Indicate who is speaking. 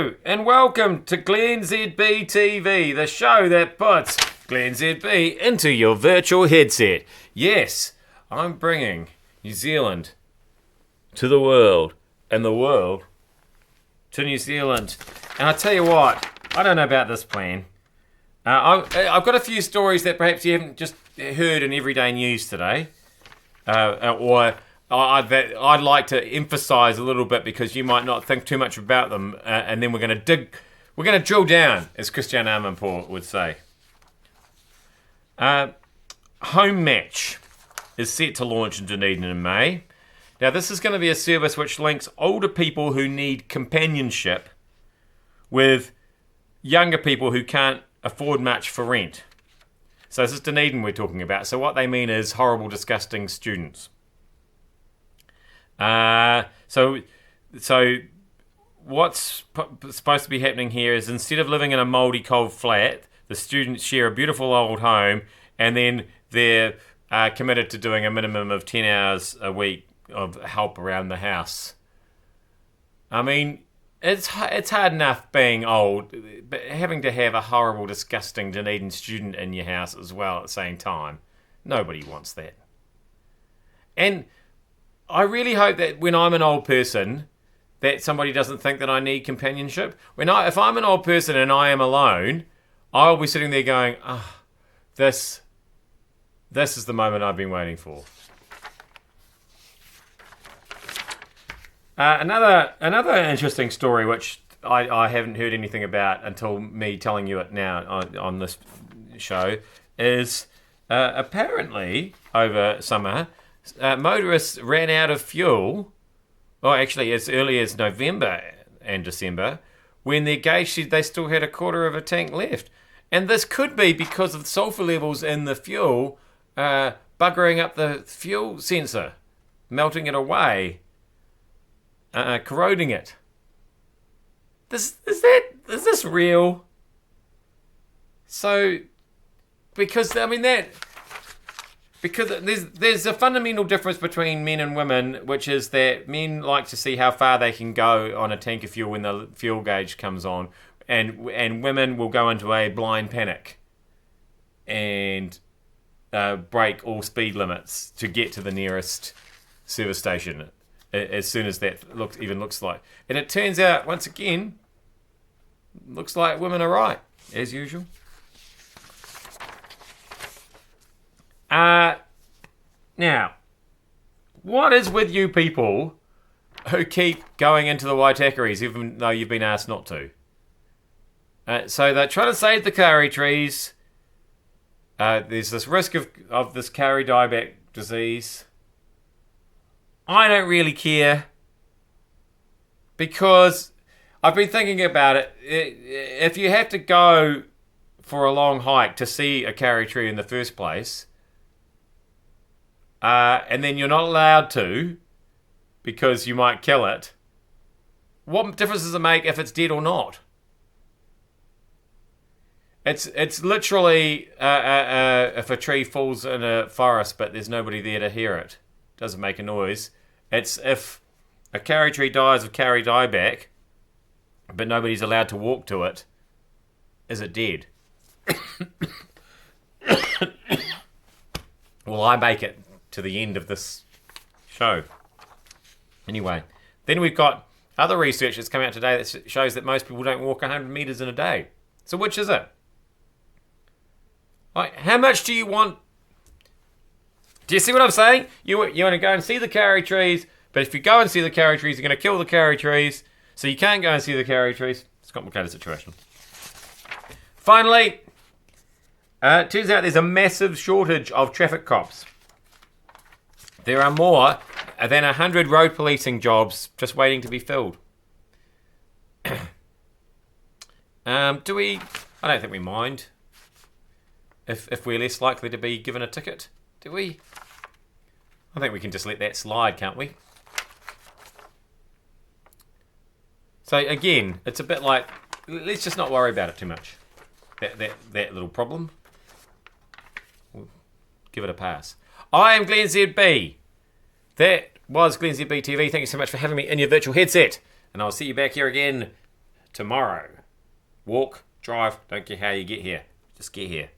Speaker 1: Hello and welcome to glennzb TV, the show that puts glennzb into your virtual headset. Yes, I'm bringing New Zealand to the world and the world to New Zealand. And I tell you what, I don't know about this plan. I've got a few stories that perhaps you haven't just heard in everyday news today, or I'd like to emphasise a little bit because you might not think too much about them, and then we're going to drill down, as Christian Amanpour would say. Home Match is set to launch in Dunedin in May. Now, this is going to be a service which links older people who need companionship with younger people who can't afford much for rent. So this is Dunedin we're talking about. So what they mean is horrible, disgusting students. So what's supposed to be happening here is instead of living in a mouldy, cold flat, the students share a beautiful old home, and then they're committed to doing a minimum of 10 hours a week of help around the house. I mean, it's hard enough being old, but having to have a horrible, disgusting Dunedin student in your house as well at the same time. Nobody wants that. And I really hope that when I'm an old person, that somebody doesn't think that I need companionship. If I'm an old person and I am alone, I'll be sitting there going, this is the moment I've been waiting for. Another interesting story, which I haven't heard anything about until me telling you it now on this show, is apparently over summer, motorists ran out of fuel, well, actually as early as November and December, when their gauge said they still had a quarter of a tank left. And this could be because of the sulfur levels in the fuel buggering up the fuel sensor, melting it away, corroding it. Is this real? So, because there's a fundamental difference between men and women, which is that men like to see how far they can go on a tank of fuel when the fuel gauge comes on, and women will go into a blind panic and break all speed limits to get to the nearest service station as soon as that looks like. And it turns out, once again, looks like women are right, as usual. Now, what is with you people who keep going into the Waitakeries even though you've been asked not to? So they're trying to save the kauri trees. There's this risk of this kauri dieback disease. I don't really care, because I've been thinking about it. If you have to go for a long hike to see a kauri tree in the first place, and then you're not allowed to because you might kill it, what difference does it make if it's dead or not? It's literally if a tree falls in a forest but there's nobody there to hear it, doesn't make a noise. It's if a kauri tree dies of kauri dieback but nobody's allowed to walk to it, is it dead? Well, I make it to the end of this show. Anyway, then we've got other research that's come out today that shows that most people don't walk 100 metres in a day. So which is it? Like, how much do you want? Do you see what I'm saying? You want to go and see the kauri trees, but if you go and see the kauri trees, you're going to kill the kauri trees, so you can't go and see the kauri trees. It's a complicated situation. Finally, it turns out there's a massive shortage of traffic cops. There are more than 100 road policing jobs just waiting to be filled. I don't think we mind if we're less likely to be given a ticket, do we? I think we can just let that slide, can't we? So again, it's a bit like, let's just not worry about it too much. That little problem. We'll give it a pass. I am glennzb. That was glennzb TV. Thank you so much for having me in your virtual headset. And I'll see you back here again tomorrow. Walk, drive, don't care how you get here. Just get here.